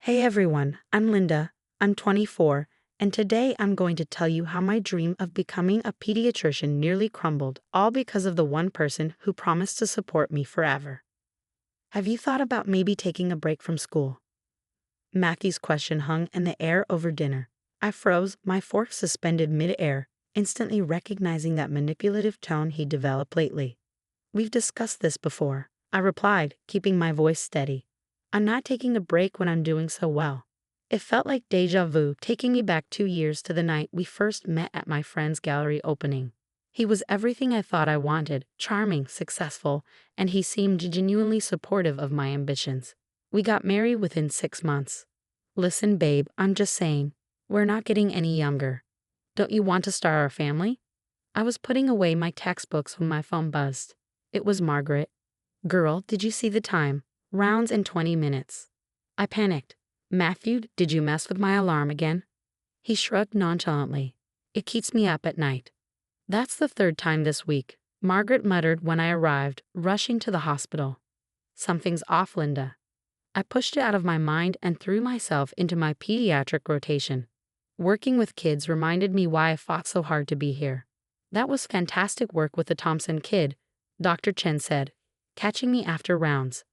Hey everyone, I'm Linda. I'm 24, and today I'm going to tell you how my dream of becoming a pediatrician nearly crumbled, all because of the one person who promised to support me forever. Have you thought about maybe taking a break from school? Matthew's question hung in the air over dinner. I froze, my fork suspended mid-air, instantly recognizing that manipulative tone he developed lately. We've discussed this before, I replied, keeping my voice steady. I'm not taking a break when I'm doing so well. It felt like deja vu, taking me back 2 years to the night we first met at my friend's gallery opening. He was everything I thought I wanted, charming, successful, and he seemed genuinely supportive of my ambitions. We got married within 6 months. Listen, babe, I'm just saying, we're not getting any younger. Don't you want to start our family? I was putting away my textbooks when my phone buzzed. It was Margaret. Girl, did you see the time? Rounds in 20 minutes. I panicked. Matthew, did you mess with my alarm again? He shrugged nonchalantly. It keeps me up at night. That's the third time this week, Margaret muttered when I arrived, rushing to the hospital. Something's off, Linda. I pushed it out of my mind and threw myself into my pediatric rotation. Working with kids reminded me why I fought so hard to be here. That was fantastic work with the Thompson kid, Dr. Chen said, catching me after rounds.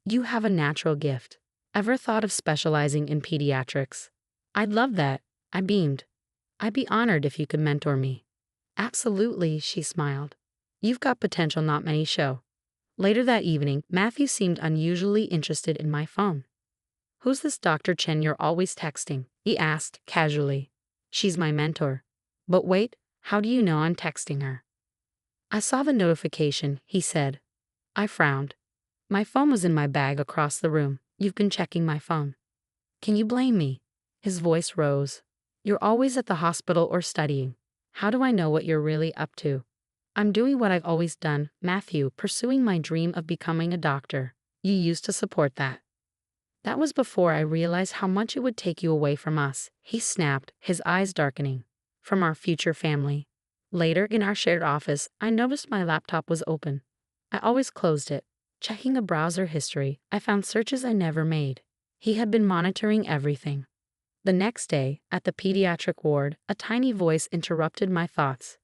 You have a natural gift. Ever thought of specializing in pediatrics? I'd love that, I beamed. I'd be honored if you could mentor me. Absolutely, she smiled. You've got potential not many show. Later that evening, Matthew seemed unusually interested in my phone. Who's this Dr. Chen you're always texting? He asked, casually. She's my mentor. But wait, how do you know I'm texting her? I saw the notification, he said. I frowned. My phone was in my bag across the room. You've been checking my phone. Can you blame me? His voice rose. You're always at the hospital or studying. How do I know what you're really up to? I'm doing what I've always done, Matthew, pursuing my dream of becoming a doctor. You used to support that. That was before I realized how much it would take you away from us, he snapped, his eyes darkening. From our future family. Later, in our shared office, I noticed my laptop was open. I always closed it. Checking the browser history, I found searches I never made. He had been monitoring everything. The next day, at the pediatric ward, a tiny voice interrupted my thoughts.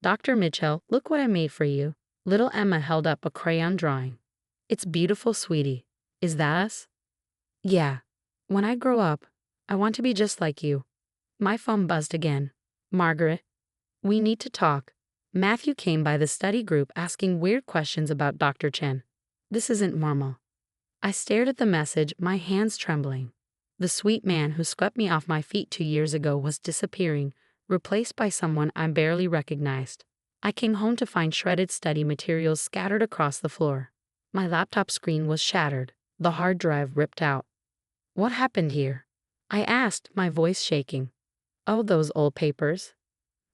Dr. Mitchell, look what I made for you. Little Emma held up a crayon drawing. It's beautiful, sweetie. Is that us? Yeah. When I grow up, I want to be just like you. My phone buzzed again. Margaret. We need to talk. Matthew came by the study group asking weird questions about Dr. Chen. This isn't normal. I stared at the message, my hands trembling. The sweet man who swept me off my feet 2 years ago was disappearing, replaced by someone I barely recognized. I came home to find shredded study materials scattered across the floor. My laptop screen was shattered, the hard drive ripped out. What happened here? I asked, my voice shaking. Oh, those old papers.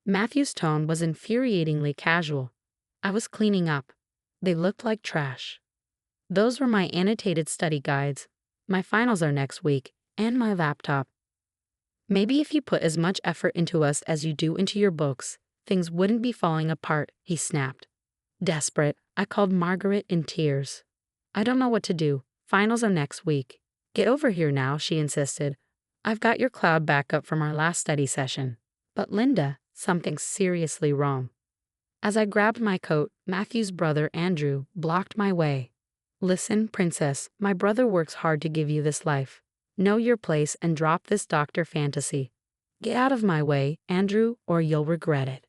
Matthew's tone was infuriatingly casual. I was cleaning up. They looked like trash. Those were my annotated study guides. My finals are next week, and my laptop. Maybe if you put as much effort into us as you do into your books, things wouldn't be falling apart, he snapped. Desperate, I called Margaret in tears. I don't know what to do. Finals are next week. Get over here now, she insisted. I've got your cloud backup from our last study session. But Linda, something's seriously wrong. As I grabbed my coat, Matthew's brother, Andrew, blocked my way. Listen, princess, my brother works hard to give you this life. Know your place and drop this doctor fantasy. Get out of my way, Andrew, or you'll regret it.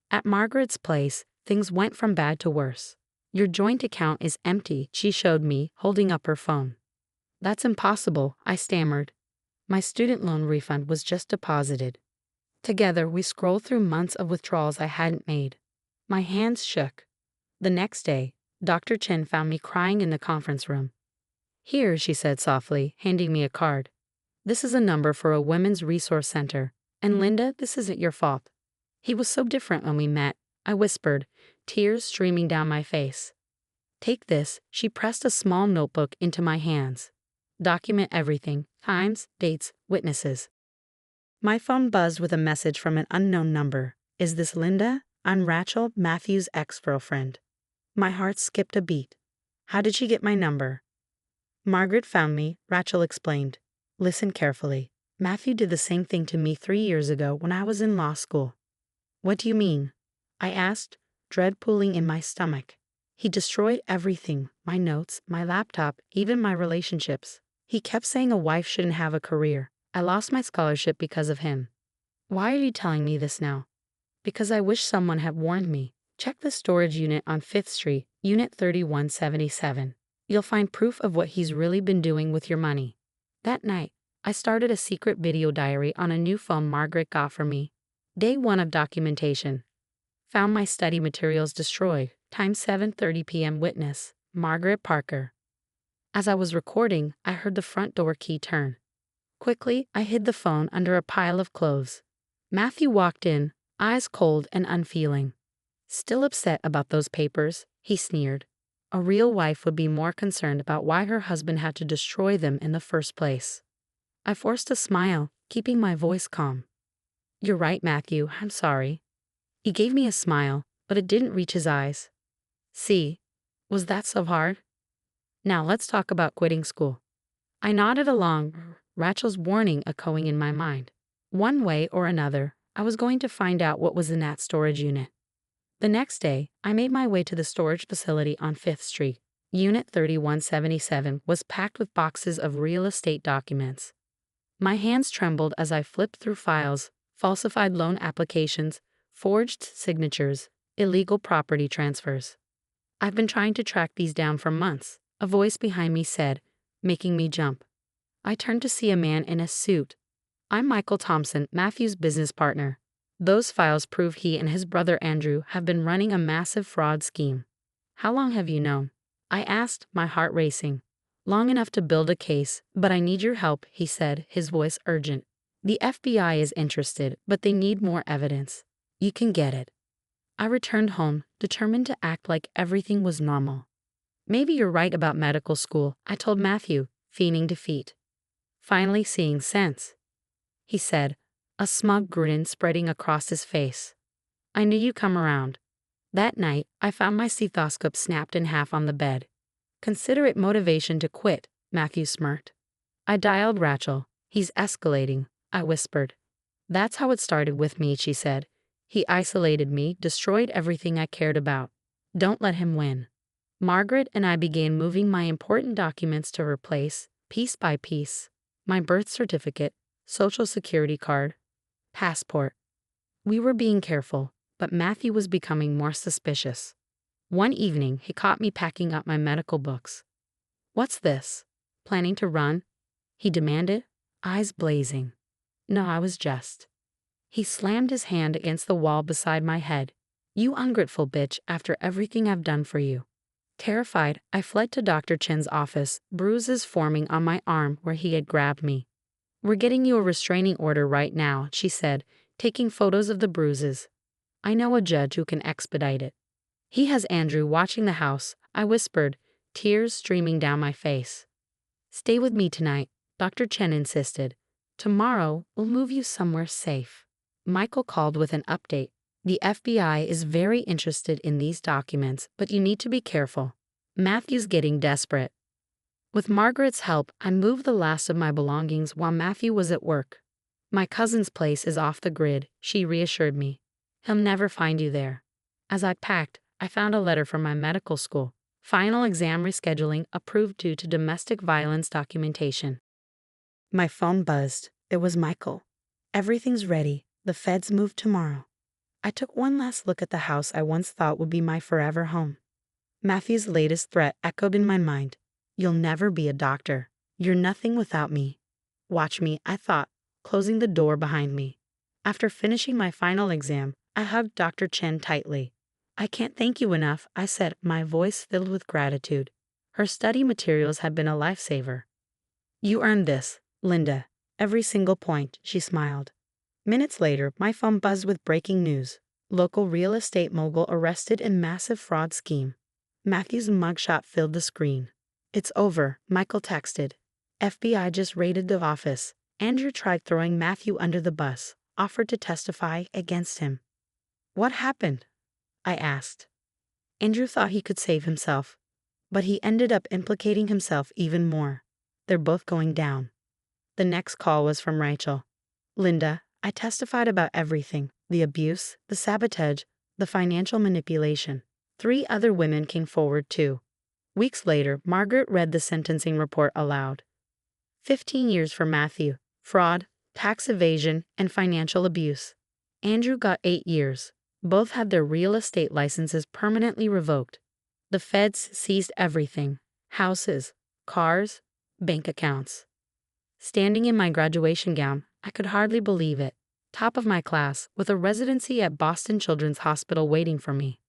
At Margaret's place, things went from bad to worse. Your joint account is empty, she showed me, holding up her phone. That's impossible, I stammered. My student loan refund was just deposited. Together, we scrolled through months of withdrawals I hadn't made. My hands shook. The next day, Dr. Chen found me crying in the conference room. Here, she said softly, handing me a card. This is a number for a women's resource center. And Linda, this isn't your fault. He was so different when we met, I whispered, tears streaming down my face. Take this, she pressed a small notebook into my hands. Document everything, times, dates, witnesses. My phone buzzed with a message from an unknown number. Is this Linda? I'm Rachel, Matthew's ex-girlfriend. My heart skipped a beat. How did she get my number? Margaret found me, Rachel explained. Listen carefully. Matthew did the same thing to me 3 years ago when I was in law school. What do you mean? I asked, dread pooling in my stomach. He destroyed everything, my notes, my laptop, even my relationships. He kept saying a wife shouldn't have a career. I lost my scholarship because of him. Why are you telling me this now? Because I wish someone had warned me. Check the storage unit on 5th Street, Unit 3177. You'll find proof of what he's really been doing with your money. That night, I started a secret video diary on a new phone Margaret got for me. Day 1 of documentation. Found my study materials destroyed. Time 7:30 p.m. Witness, Margaret Parker. As I was recording, I heard the front door key turn. Quickly, I hid the phone under a pile of clothes. Matthew walked in, eyes cold and unfeeling. Still upset about those papers, he sneered. A real wife would be more concerned about why her husband had to destroy them in the first place. I forced a smile, keeping my voice calm. You're right, Matthew, I'm sorry. He gave me a smile, but it didn't reach his eyes. See, was that so hard? Now let's talk about quitting school. I nodded along, Rachel's warning echoing in my mind. One way or another, I was going to find out what was in that storage unit. The next day, I made my way to the storage facility on 5th Street. Unit 3177 was packed with boxes of real estate documents. My hands trembled as I flipped through files, falsified loan applications, forged signatures, illegal property transfers. I've been trying to track these down for months, a voice behind me said, making me jump. I turned to see a man in a suit. I'm Michael Thompson, Matthew's business partner. Those files prove he and his brother Andrew have been running a massive fraud scheme. How long have you known? I asked, my heart racing. Long enough to build a case, but I need your help, he said, his voice urgent. The FBI is interested, but they need more evidence. You can get it. I returned home, determined to act like everything was normal. Maybe you're right about medical school, I told Matthew, feigning defeat. Finally seeing sense, he said, a smug grin spreading across his face. I knew you'd come around. That night, I found my stethoscope snapped in half on the bed. Consider it motivation to quit, Matthew smirked. I dialed Rachel. He's escalating, I whispered. That's how it started with me, she said. He isolated me, destroyed everything I cared about. Don't let him win. Margaret and I began moving my important documents to her place, piece by piece. My birth certificate, social security card, passport. We were being careful, but Matthew was becoming more suspicious. One evening, he caught me packing up my medical books. What's this? Planning to run? He demanded, eyes blazing. No, I was just. He slammed his hand against the wall beside my head. You ungrateful bitch, after everything I've done for you. Terrified, I fled to Dr. Chen's office, bruises forming on my arm where he had grabbed me. We're getting you a restraining order right now, she said, taking photos of the bruises. I know a judge who can expedite it. He has Andrew watching the house, I whispered, tears streaming down my face. Stay with me tonight, Dr. Chen insisted. Tomorrow, we'll move you somewhere safe. Michael called with an update. The FBI is very interested in these documents, but you need to be careful. Matthew's getting desperate. With Margaret's help, I moved the last of my belongings while Matthew was at work. My cousin's place is off the grid, she reassured me. He'll never find you there. As I packed, I found a letter from my medical school. Final exam rescheduling approved due to domestic violence documentation. My phone buzzed. It was Michael. Everything's ready. The feds move tomorrow. I took one last look at the house I once thought would be my forever home. Matthew's latest threat echoed in my mind. You'll never be a doctor. You're nothing without me. Watch me, I thought, closing the door behind me. After finishing my final exam, I hugged Dr. Chen tightly. I can't thank you enough, I said, my voice filled with gratitude. Her study materials had been a lifesaver. You earned this, Linda. Every single point, she smiled. Minutes later, my phone buzzed with breaking news. Local real estate mogul arrested in massive fraud scheme. Matthew's mugshot filled the screen. It's over, Michael texted. FBI just raided the office. Andrew tried throwing Matthew under the bus, offered to testify against him. What happened? I asked. Andrew thought he could save himself, but he ended up implicating himself even more. They're both going down. The next call was from Rachel. Linda, I testified about everything: the abuse, the sabotage, the financial manipulation. 3 other women came forward too. Weeks later, Margaret read the sentencing report aloud. 15 years for Matthew: fraud, tax evasion, and financial abuse. Andrew got 8 years. Both had their real estate licenses permanently revoked. The feds seized everything: houses, cars, bank accounts. Standing in my graduation gown, I could hardly believe it. Top of my class, with a residency at Boston Children's Hospital waiting for me.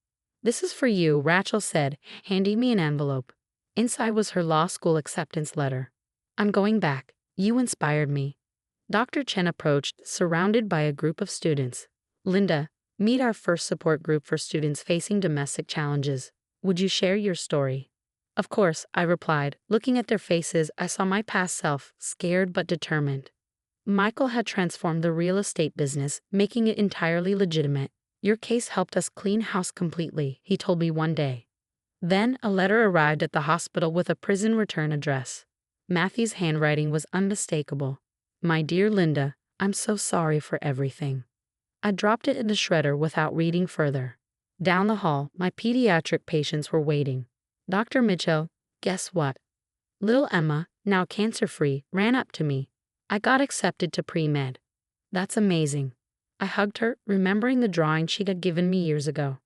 "This is for you," Rachel said, handing me an envelope. Inside was her law school acceptance letter. "I'm going back. You inspired me." Dr. Chen approached, surrounded by a group of students. "Linda, meet our first support group for students facing domestic challenges. Would you share your story?" "Of course," I replied. Looking at their faces, I saw my past self, scared but determined. Michael had transformed the real estate business, making it entirely legitimate. "Your case helped us clean house completely," he told me one day. Then a letter arrived at the hospital with a prison return address. Matthew's handwriting was unmistakable. "My dear Linda, I'm so sorry for everything." I dropped it in the shredder without reading further. Down the hall, my pediatric patients were waiting. Dr. Mitchell, guess what? Little Emma, now cancer-free, ran up to me. "I got accepted to pre-med." "That's amazing." I hugged her, remembering the drawing she had given me years ago.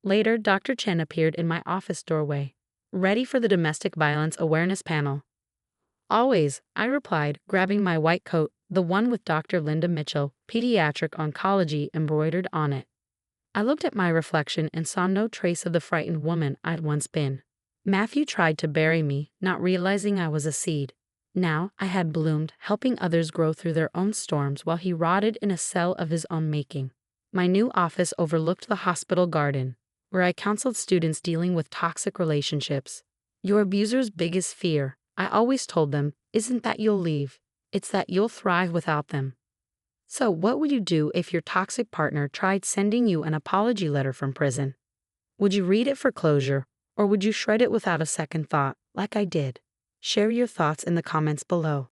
Later, Dr. Chen appeared in my office doorway. "Ready for the domestic violence awareness panel?" "Always," I replied, grabbing my white coat, the one with Dr. Linda Mitchell, pediatric oncology, embroidered on it. I looked at my reflection and saw no trace of the frightened woman I'd once been. Matthew tried to bury me, not realizing I was a seed. Now I had bloomed, helping others grow through their own storms while he rotted in a cell of his own making. My new office overlooked the hospital garden, where I counseled students dealing with toxic relationships. "Your abuser's biggest fear," I always told them, "isn't that you'll leave. It's that you'll thrive without them." So what would you do if your toxic partner tried sending you an apology letter from prison? Would you read it for closure, or would you shred it without a second thought, like I did? Share your thoughts in the comments below.